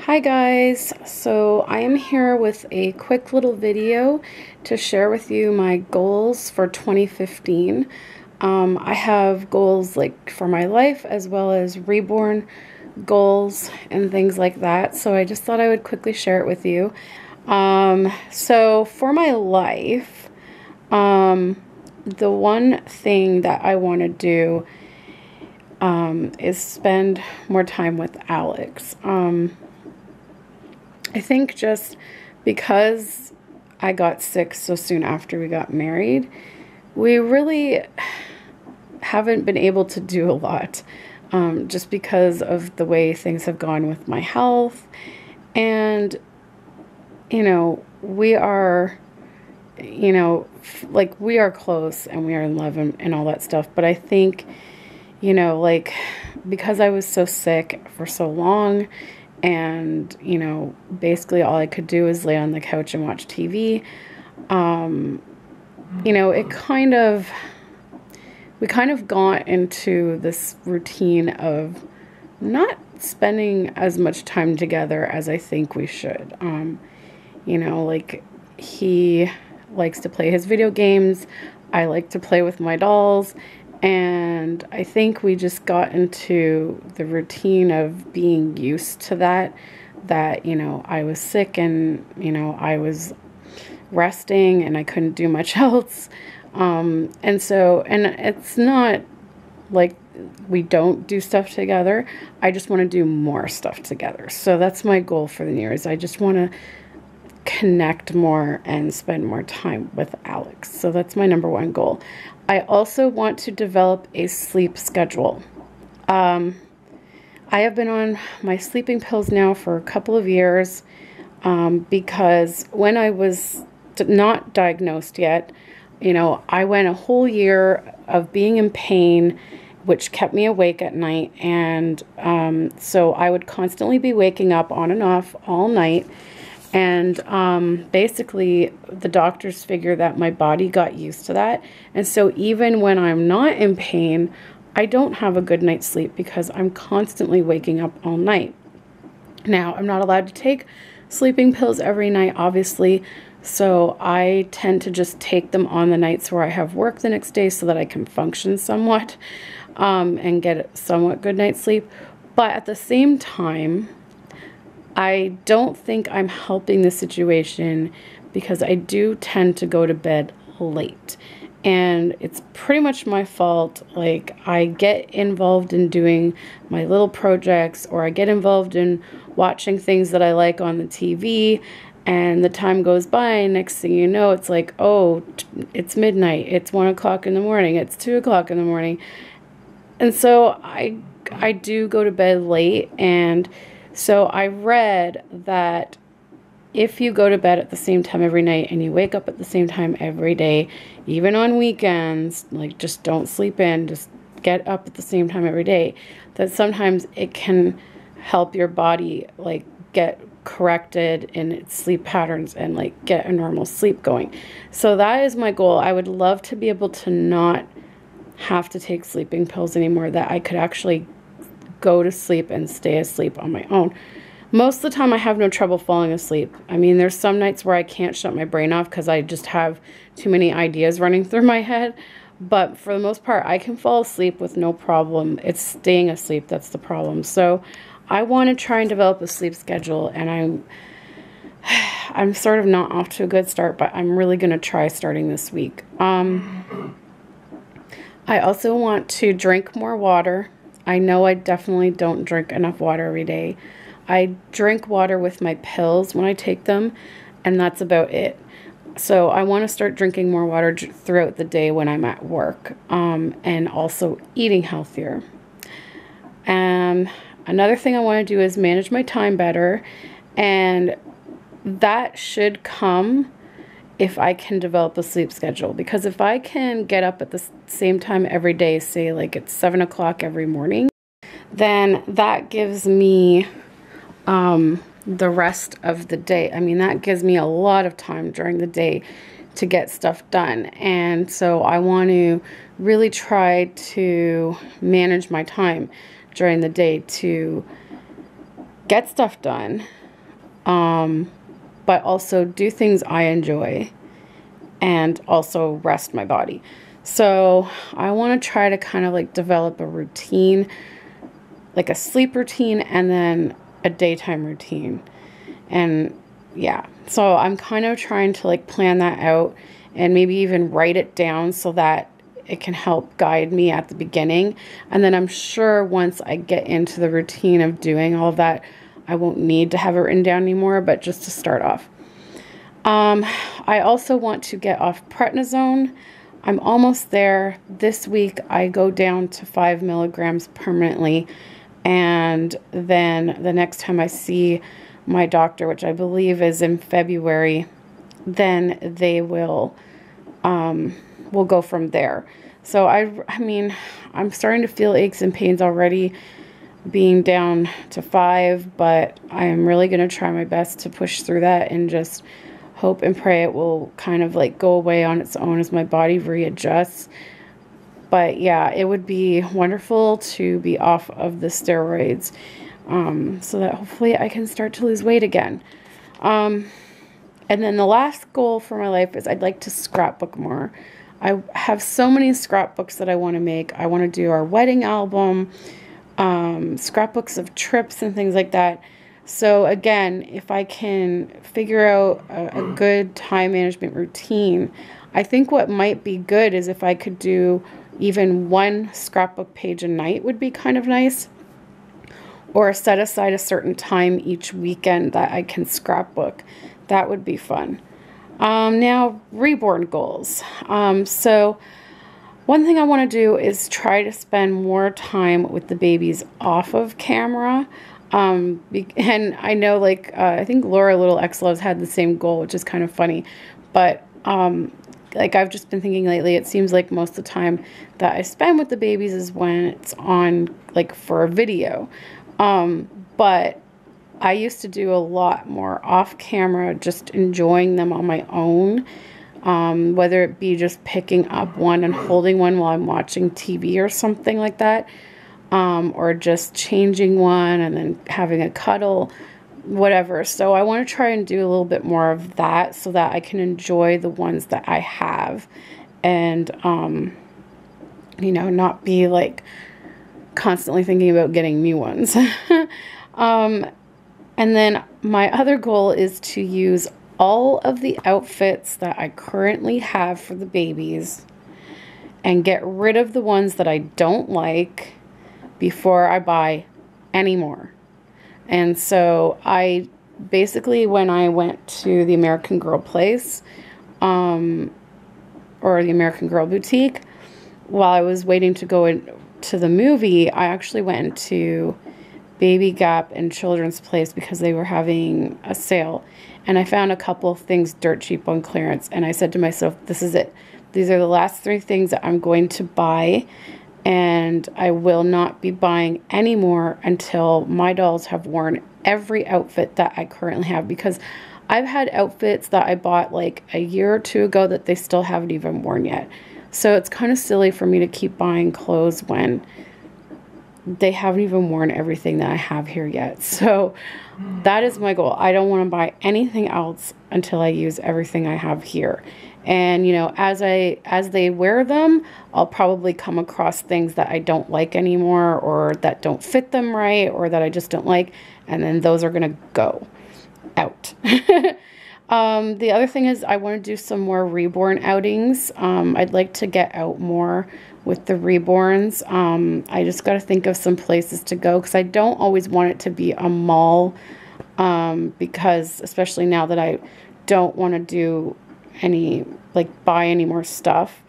Hi guys, so I am here with a quick little video to share with you my goals for 2015. I have goals like for my life as well as reborn goals and things like that, so I just thought I would quickly share it with you. So for my life, the one thing that I want to do is spend more time with Alex. I think just because I got sick so soon after we got married, we really haven't been able to do a lot, just because of the way things have gone with my health. And, we are, like we are close and we are in love and all that stuff. But I think, like because I was so sick for so long, and, basically all I could do is lay on the couch and watch TV. We kind of got into this routine of not spending as much time together as I think we should. Like he likes to play his video games. I like to play with my dolls. And I think we just got into the routine of being used to that, I was sick and, I was resting and I couldn't do much else. And it's not like we don't do stuff together. I just want to do more stuff together. So that's my goal for the New Year's. I just want to connect more and spend more time with Alex. So that's my number one goal. I also want to develop a sleep schedule. I have been on my sleeping pills now for a couple of years, because when I was not diagnosed yet, I went a whole year of being in pain, which kept me awake at night. And so I would constantly be waking up on and off all night. And basically, the doctors figure that my body got used to that. And so even when I'm not in pain, I don't have a good night's sleep because I'm constantly waking up all night. Now, I'm not allowed to take sleeping pills every night, obviously. So I tend to just take them on the nights where I have work the next day so that I can function somewhat, and get a somewhat good night's sleep. But at the same time, I don't think I'm helping the situation because I do tend to go to bed late. And it's pretty much my fault. Like, I get involved in doing my little projects, or I get involved in watching things that I like on the TV, and the time goes by, and next thing you know, it's like, oh, it's midnight, it's 1 o'clock in the morning, it's 2 o'clock in the morning. And so I do go to bed late. And so I read that if you go to bed at the same time every night and you wake up at the same time every day, even on weekends, like just don't sleep in, just get up at the same time every day, that sometimes it can help your body like get corrected in its sleep patterns and like get a normal sleep going. So that is my goal. I would love to be able to not have to take sleeping pills anymore, that I could actually go to sleep and stay asleep on my own. Most of the time I have no trouble falling asleep. I mean, there's some nights where I can't shut my brain off because I just have too many ideas running through my head. But for the most part, I can fall asleep with no problem. It's staying asleep that's the problem. So I want to try and develop a sleep schedule, and I'm sort of not off to a good start, but I'm really going to try starting this week. I also want to drink more water. I know I definitely don't drink enough water every day. I drink water with my pills when I take them, and that's about it. So I want to start drinking more water throughout the day when I'm at work, and also eating healthier. Another thing I want to do is manage my time better, and that should come if I can develop a sleep schedule. Because if I can get up at the same time every day, say like it's 7 o'clock every morning, then that gives me the rest of the day. I mean, that gives me a lot of time during the day to get stuff done. And so I want to really try to manage my time during the day to get stuff done, but also do things I enjoy and also rest my body. So I want to try to kind of like develop a routine, like a sleep routine and then a daytime routine. And yeah, so I'm kind of trying to like plan that out and maybe even write it down so that it can help guide me at the beginning. And then I'm sure once I get into the routine of doing all of that, I won't need to have it written down anymore, but just to start off. I also want to get off prednisone. I'm almost there. This week I go down to 5 milligrams permanently. And then the next time I see my doctor, which I believe is in February, then they will we'll go from there. So I mean, I'm starting to feel aches and pains already being down to 5, but I am really going to try my best to push through that and just hope and pray it will kind of like go away on its own as my body readjusts. But yeah, it would be wonderful to be off of the steroids, so that hopefully I can start to lose weight again. And then the last goal for my life is I'd like to scrapbook more. I have so many scrapbooks that I want to make. I want to do our wedding album, scrapbooks of trips and things like that. So again, if I can figure out a good time management routine, I think what might be good is if I could do even one scrapbook page a night would be kind of nice. Or set aside a certain time each weekend that I can scrapbook. That would be fun. Now, reborn goals. So one thing I want to do is try to spend more time with the babies off of camera. And I know, like, I think Laura Little X Loves had the same goal, which is kind of funny. But, like, I've just been thinking lately, it seems like most of the time that I spend with the babies is when it's on, like, for a video. But I used to do a lot more off camera, just enjoying them on my own. Whether it be just picking up one and holding one while I'm watching TV or something like that. Or just changing one and then having a cuddle, whatever. So I want to try and do a little bit more of that so that I can enjoy the ones that I have and, you know, not be like constantly thinking about getting new ones. And then my other goal is to use all of the outfits that I currently have for the babies and get rid of the ones that I don't like before I buy any more. And so I basically, when I went to the American Girl place, or the American Girl boutique, while I was waiting to go into the movie, I actually went into Baby Gap and Children's Place because they were having a sale. And I found a couple of things dirt cheap on clearance. And I said to myself, this is it. These are the last 3 things that I'm going to buy. And I will not be buying any more until my dolls have worn every outfit that I currently have. Because I've had outfits that I bought like a year or 2 ago that they still haven't even worn yet. So it's kind of silly for me to keep buying clothes when they haven't even worn everything that I have here yet. So that is my goal. I don't want to buy anything else until I use everything I have here. And, you know, as they wear them, I'll probably come across things that I don't like anymore or that don't fit them right or that I just don't like. And then those are going to go out. The other thing is I want to do some more reborn outings. I'd like to get out more with the reborns. I just got to think of some places to go because I don't always want it to be a mall, because especially now that I don't want to do any, like, buy any more stuff.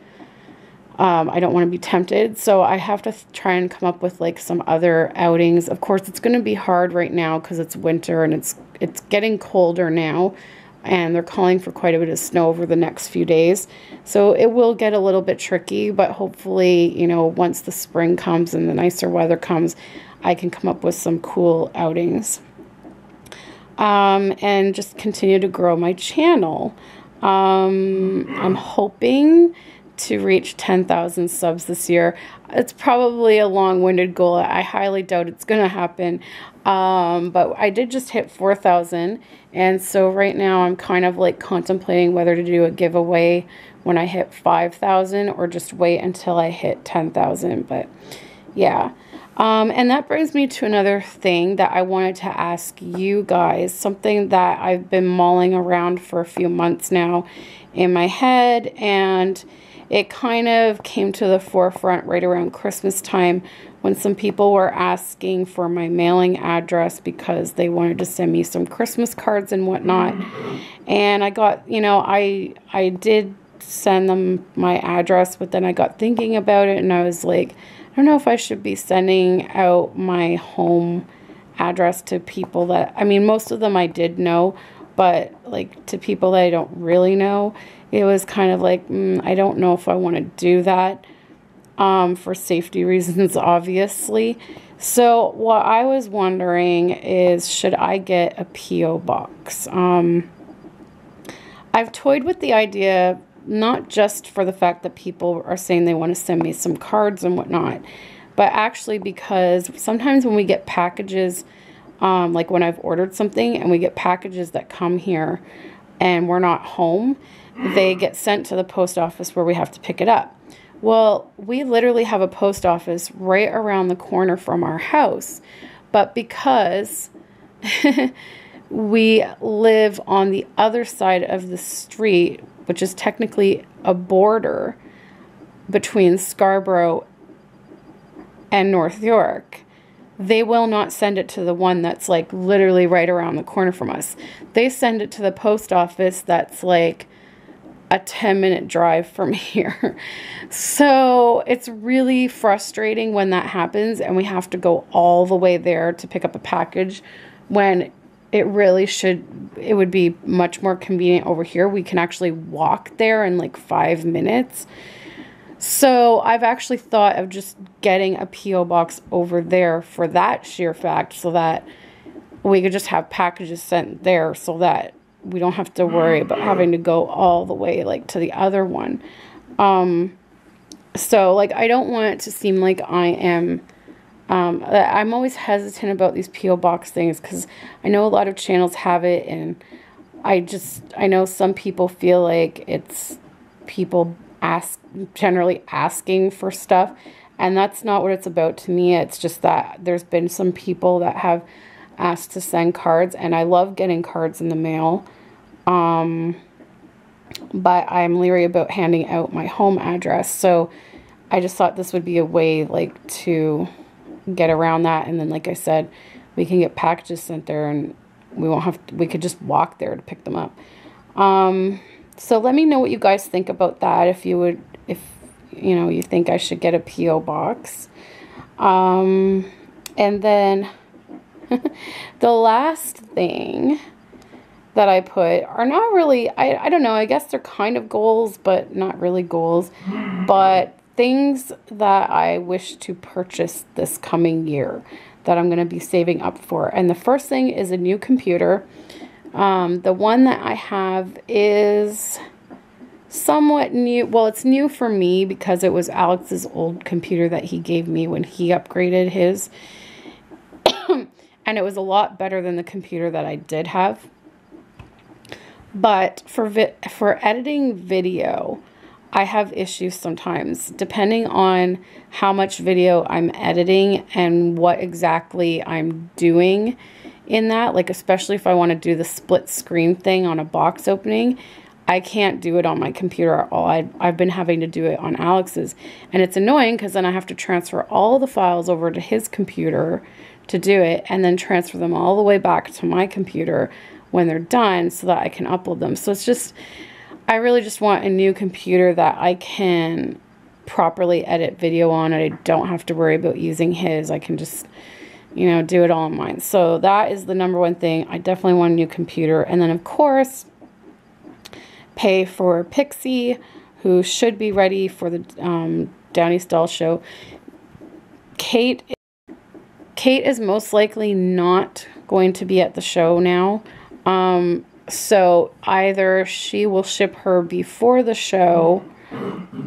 I don't want to be tempted, so I have to try and come up with like some other outings. Of course, it's going to be hard right now because it's winter and it's getting colder now. And they're calling for quite a bit of snow over the next few days. So it will get a little bit tricky, but hopefully, you know, once the spring comes and the nicer weather comes, I can come up with some cool outings. And just continue to grow my channel. I'm hoping to reach 10,000 subs this year. It's probably a long-winded goal. I highly doubt it's going to happen. But I did just hit 4,000. And so right now I'm kind of like contemplating whether to do a giveaway when I hit 5,000 or just wait until I hit 10,000. But yeah. And that brings me to another thing that I wanted to ask you guys, something that I've been mulling around for a few months now in my head, and it kind of came to the forefront right around Christmas time when some people were asking for my mailing address because they wanted to send me some Christmas cards and whatnot. And I got, you know, I did send them my address, but then I got thinking about it and I was like, I don't know if I should be sending out my home address to people that, I mean, most of them I did know, but like to people that I don't really know, it was kind of like, I don't know if I want to do that for safety reasons, obviously. So what I was wondering is, should I get a P.O. box? I've toyed with the idea, not just for the fact that people are saying they want to send me some cards and whatnot, but actually because sometimes when we get packages, like when I've ordered something and we get packages that come here and we're not home, they get sent to the post office where we have to pick it up. Well, we literally have a post office right around the corner from our house, but because we live on the other side of the street, which is technically a border between Scarborough and North York, they will not send it to the one that's like literally right around the corner from us. They send it to the post office that's like a 10-minute drive from here. So it's really frustrating when that happens and we have to go all the way there to pick up a package when it really it would be much more convenient over here. We can actually walk there in like 5 minutes. So I've actually thought of just getting a P.O. box over there for that sheer fact, so that we could just have packages sent there so that we don't have to worry about having to go all the way like to the other one. So like, I don't want it to seem like I am, I'm always hesitant about these P.O. box things because I know a lot of channels have it, and I know some people feel like it's people generally asking for stuff, and that's not what it's about to me. It's just that there's been some people that have asked to send cards, and I love getting cards in the mail, but I'm leery about handing out my home address. So I just thought this would be a way like to get around that, and then like I said, we can get packages sent there and we could just walk there to pick them up. So let me know what you guys think about that, if you know, you think I should get a P.O. box. And then the last thing that I put are not really, I don't know, I guess they're kind of goals, but not really goals, but things that I wish to purchase this coming year that I'm going to be saving up for. And the first thing is a new computer. The one that I have is somewhat new. Well, it's new for me because it was Alex's old computer that he gave me when he upgraded his. And it was a lot better than the computer that I did have. But for editing video, I have issues sometimes, depending on how much video I'm editing and what exactly I'm doing in that. Like, especially if I want to do the split screen thing on a box opening, I can't do it on my computer at all. I've been having to do it on Alex's, and it's annoying because then I have to transfer all the files over to his computer to do it, and then transfer them all the way back to my computer when they're done so that I can upload them. So it's just, I really just want a new computer that I can properly edit video on, and I don't have to worry about using his. I can just, you know, do it all on mine. So that is the number one thing. I definitely want a new computer. And then, of course, pay for Pixie, who should be ready for the Downey Stall show. Kate is most likely not going to be at the show now. So either she will ship her before the show,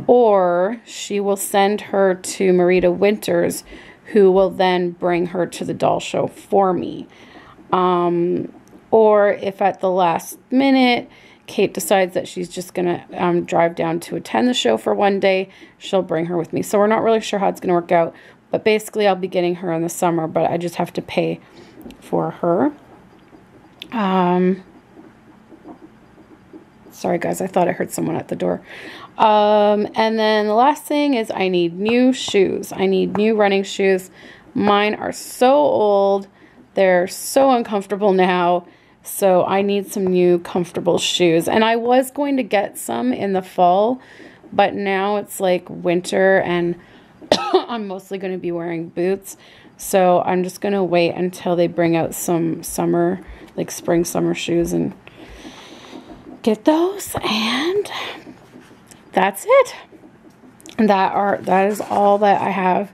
or she will send her to Marita Winters, who will then bring her to the doll show for me. Or if at the last minute Kate decides that she's just going to drive down to attend the show for one day, she'll bring her with me. So we're not really sure how it's going to work out. But basically, I'll be getting her in the summer, but I just have to pay for her. Sorry, guys. I thought I heard someone at the door. And then the last thing is I need new shoes. I need new running shoes. Mine are so old. They're so uncomfortable now. So I need some new comfortable shoes. And I was going to get some in the fall, but now it's like winter and I'm mostly going to be wearing boots. So I'm just going to wait until they bring out some summer, like spring, summer shoes and get those. And that's it. That is all that I have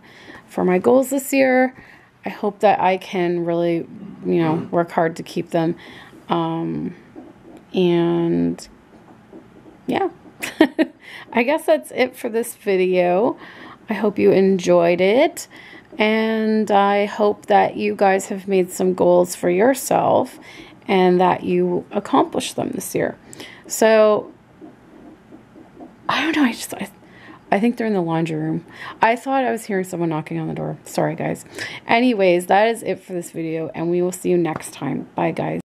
for my goals this year. I hope that I can really, work hard to keep them. And yeah, I guess that's it for this video. I hope you enjoyed it. And I hope that you guys have made some goals for yourself and that you accomplish them this year. So, I don't know. I think they're in the laundry room. I thought I was hearing someone knocking on the door. Sorry, guys. Anyways, that is it for this video, and we will see you next time. Bye, guys.